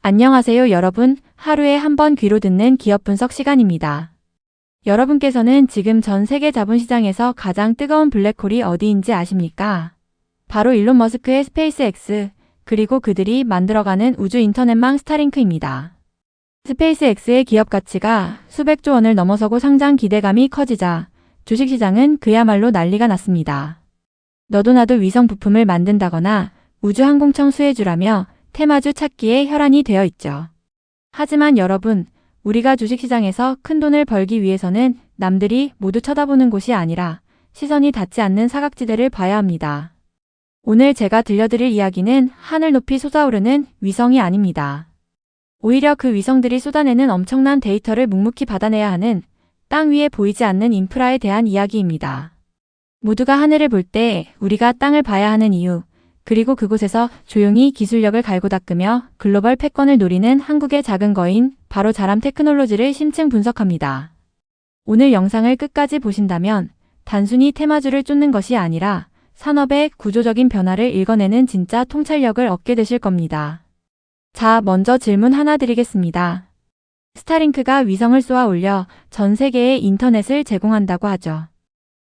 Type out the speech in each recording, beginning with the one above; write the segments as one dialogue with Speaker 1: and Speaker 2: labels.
Speaker 1: 안녕하세요 여러분, 하루에 한 번 귀로 듣는 기업 분석 시간입니다. 여러분께서는 지금 전 세계 자본시장에서 가장 뜨거운 블랙홀이 어디인지 아십니까? 바로 일론 머스크의 스페이스X, 그리고 그들이 만들어가는 우주 인터넷망 스타링크입니다. 스페이스X의 기업 가치가 수백조 원을 넘어서고 상장 기대감이 커지자 주식시장은 그야말로 난리가 났습니다. 너도 나도 위성 부품을 만든다거나 우주항공청 수혜주라며 테마주 찾기에 혈안이 되어 있죠. 하지만 여러분, 우리가 주식시장에서 큰돈을 벌기 위해서는 남들이 모두 쳐다보는 곳이 아니라 시선이 닿지 않는 사각지대를 봐야 합니다. 오늘 제가 들려드릴 이야기는 하늘 높이 솟아오르는 위성이 아닙니다. 오히려 그 위성들이 쏟아내는 엄청난 데이터를 묵묵히 받아내야 하는 땅 위에 보이지 않는 인프라에 대한 이야기입니다. 모두가 하늘을 볼 때 우리가 땅을 봐야 하는 이유, 그리고 그곳에서 조용히 기술력을 갈고 닦으며 글로벌 패권을 노리는 한국의 작은 거인 바로 자람 테크놀로지를 심층 분석합니다. 오늘 영상을 끝까지 보신다면 단순히 테마주를 쫓는 것이 아니라 산업의 구조적인 변화를 읽어내는 진짜 통찰력을 얻게 되실 겁니다. 자, 먼저 질문 하나 드리겠습니다. 스타링크가 위성을 쏘아 올려 전 세계에 인터넷을 제공한다고 하죠.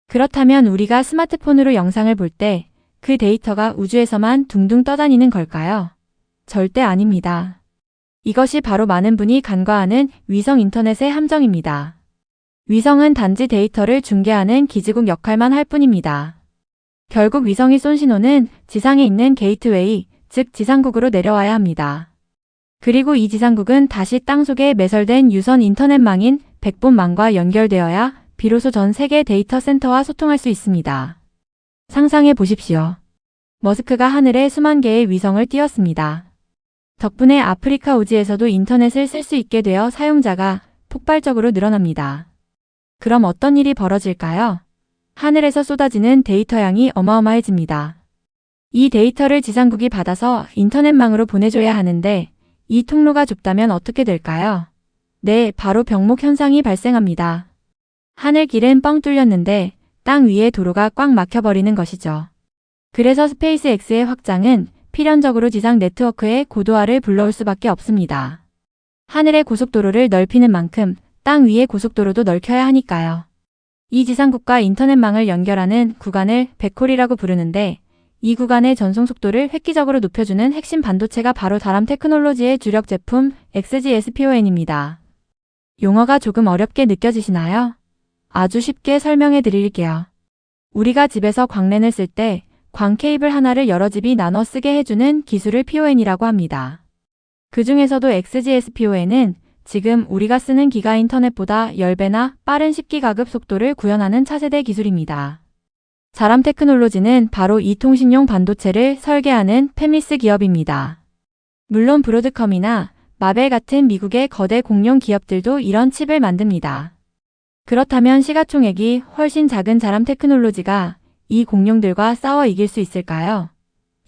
Speaker 1: 그렇다면 우리가 스마트폰으로 영상을 볼 때 그 데이터가 우주에서만 둥둥 떠다니는 걸까요? 절대 아닙니다. 이것이 바로 많은 분이 간과하는 위성 인터넷의 함정입니다. 위성은 단지 데이터를 중계하는 기지국 역할만 할 뿐입니다. 결국 위성이 쏜 신호는 지상에 있는 게이트웨이, 즉 지상국으로 내려와야 합니다. 그리고 이 지상국은 다시 땅속에 매설된 유선 인터넷망인 백본망과 연결되어야 비로소 전 세계 데이터 센터와 소통할 수 있습니다. 상상해 보십시오. 머스크가 하늘에 수만 개의 위성을 띄웠습니다. 덕분에 아프리카 오지에서도 인터넷을 쓸 수 있게 되어 사용자가 폭발적으로 늘어납니다. 그럼 어떤 일이 벌어질까요? 하늘에서 쏟아지는 데이터 양이 어마어마해집니다. 이 데이터를 지상국이 받아서 인터넷망으로 보내줘야 하는데 이 통로가 좁다면 어떻게 될까요? 네, 바로 병목 현상이 발생합니다. 하늘길은 뻥 뚫렸는데 땅 위에 도로가 꽉 막혀버리는 것이죠. 그래서 스페이스X의 확장은 필연적으로 지상 네트워크의 고도화를 불러올 수밖에 없습니다. 하늘의 고속도로를 넓히는 만큼 땅 위의 고속도로도 넓혀야 하니까요. 이 지상국과 인터넷망을 연결하는 구간을 백홀이라고 부르는데 이 구간의 전송 속도를 획기적으로 높여주는 핵심 반도체가 바로 자람 테크놀로지의 주력 제품 XGSPON입니다. 용어가 조금 어렵게 느껴지시나요? 아주 쉽게 설명해 드릴게요. 우리가 집에서 광랜을 쓸 때 광 케이블 하나를 여러 집이 나눠 쓰게 해주는 기술을 PON이라고 합니다. 그 중에서도 XGSPON은 지금 우리가 쓰는 기가 인터넷보다 10배나 빠른 10기가급 속도를 구현하는 차세대 기술입니다. 자람 테크놀로지는 바로 이 통신용 반도체를 설계하는 팹리스 기업입니다. 물론 브로드컴이나 마벨 같은 미국의 거대 공룡 기업들도 이런 칩을 만듭니다. 그렇다면 시가총액이 훨씬 작은 자람 테크놀로지가 이 공룡들과 싸워 이길 수 있을까요?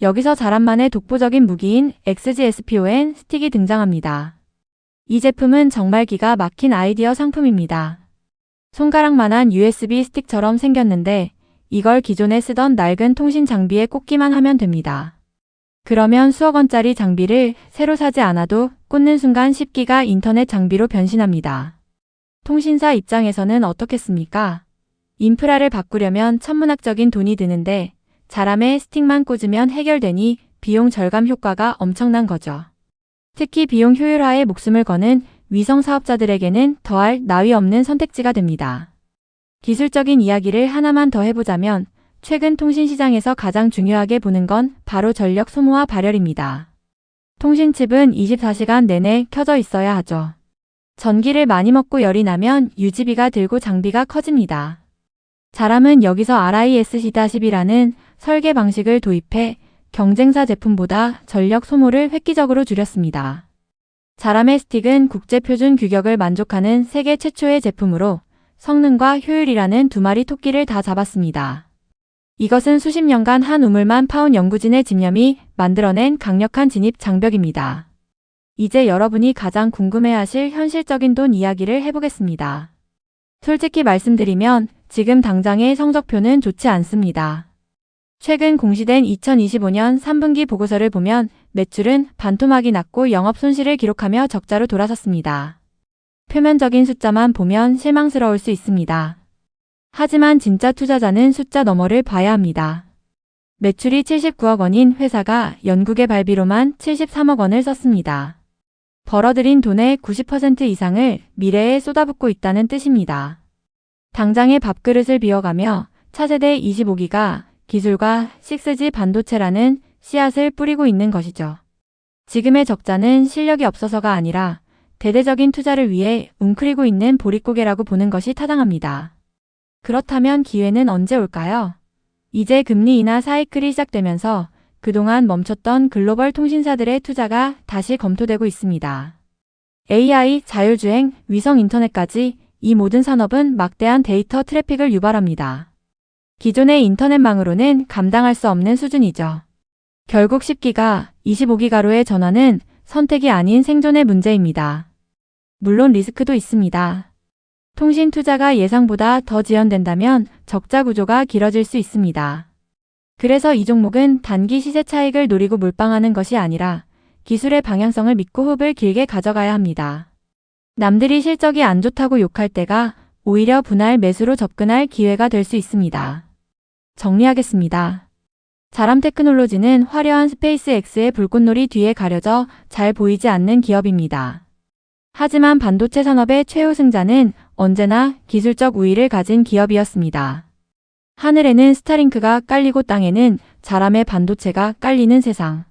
Speaker 1: 여기서 자람만의 독보적인 무기인 XGSPON 스틱이 등장합니다. 이 제품은 정말 기가 막힌 아이디어 상품입니다. 손가락만한 USB 스틱처럼 생겼는데 이걸 기존에 쓰던 낡은 통신 장비에 꽂기만 하면 됩니다. 그러면 수억 원짜리 장비를 새로 사지 않아도 꽂는 순간 10기가 인터넷 장비로 변신합니다. 통신사 입장에서는 어떻겠습니까? 인프라를 바꾸려면 천문학적인 돈이 드는데 자람에 스틱만 꽂으면 해결되니 비용 절감 효과가 엄청난 거죠. 특히 비용 효율화에 목숨을 거는 위성 사업자들에게는 더할 나위 없는 선택지가 됩니다. 기술적인 이야기를 하나만 더 해보자면 최근 통신시장에서 가장 중요하게 보는 건 바로 전력 소모와 발열입니다. 통신칩은 24시간 내내 켜져 있어야 하죠. 전기를 많이 먹고 열이 나면 유지비가 들고 장비가 커집니다. 자람은 여기서 RISC-10이라는 설계 방식을 도입해 경쟁사 제품보다 전력 소모를 획기적으로 줄였습니다. 자람의 스틱은 국제표준 규격을 만족하는 세계 최초의 제품으로 성능과 효율이라는 두 마리 토끼를 다 잡았습니다. 이것은 수십 년간 한 우물만 파온 연구진의 집념이 만들어낸 강력한 진입 장벽입니다. 이제 여러분이 가장 궁금해하실 현실적인 돈 이야기를 해보겠습니다. 솔직히 말씀드리면 지금 당장의 성적표는 좋지 않습니다. 최근 공시된 2025년 3분기 보고서를 보면 매출은 반토막이 났고 영업 손실을 기록하며 적자로 돌아섰습니다. 표면적인 숫자만 보면 실망스러울 수 있습니다. 하지만 진짜 투자자는 숫자 너머를 봐야 합니다. 매출이 79억 원인 회사가 연구개 발비로만 73억 원을 썼습니다. 벌어들인 돈의 90% 이상을 미래에 쏟아붓고 있다는 뜻입니다. 당장의 밥그릇을 비워가며 차세대 25기가 기술과 6G 반도체라는 씨앗을 뿌리고 있는 것이죠. 지금의 적자는 실력이 없어서가 아니라 대대적인 투자를 위해 웅크리고 있는 보릿고개라고 보는 것이 타당합니다. 그렇다면 기회는 언제 올까요? 이제 금리 인하 사이클이 시작되면서 그동안 멈췄던 글로벌 통신사들의 투자가 다시 검토되고 있습니다. AI, 자율주행, 위성 인터넷까지 이 모든 산업은 막대한 데이터 트래픽을 유발합니다. 기존의 인터넷망으로는 감당할 수 없는 수준이죠. 결국 10기가, 25기가로의 전환은 선택이 아닌 생존의 문제입니다. 물론 리스크도 있습니다. 통신 투자가 예상보다 더 지연된다면 적자 구조가 길어질 수 있습니다. 그래서 이 종목은 단기 시세 차익을 노리고 몰빵하는 것이 아니라 기술의 방향성을 믿고 호흡을 길게 가져가야 합니다. 남들이 실적이 안 좋다고 욕할 때가 오히려 분할 매수로 접근할 기회가 될 수 있습니다. 정리하겠습니다. 자람테크놀로지는 화려한 스페이스X의 불꽃놀이 뒤에 가려져 잘 보이지 않는 기업입니다. 하지만 반도체 산업의 최우승자는 언제나 기술적 우위를 가진 기업이었습니다. 하늘에는 스타링크가 깔리고 땅에는 자람의 반도체가 깔리는 세상.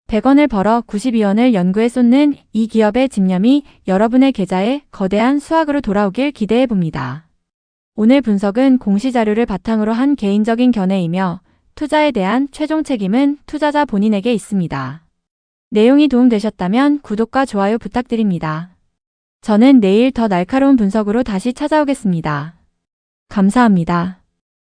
Speaker 1: 100원을 벌어 92원을 연구에 쏟는 이 기업의 집념이 여러분의 계좌에 거대한 수확으로 돌아오길 기대해봅니다. 오늘 분석은 공시자료를 바탕으로 한 개인적인 견해이며 투자에 대한 최종 책임은 투자자 본인에게 있습니다. 내용이 도움되셨다면 구독과 좋아요 부탁드립니다. 저는 내일 더 날카로운 분석으로 다시 찾아오겠습니다. 감사합니다.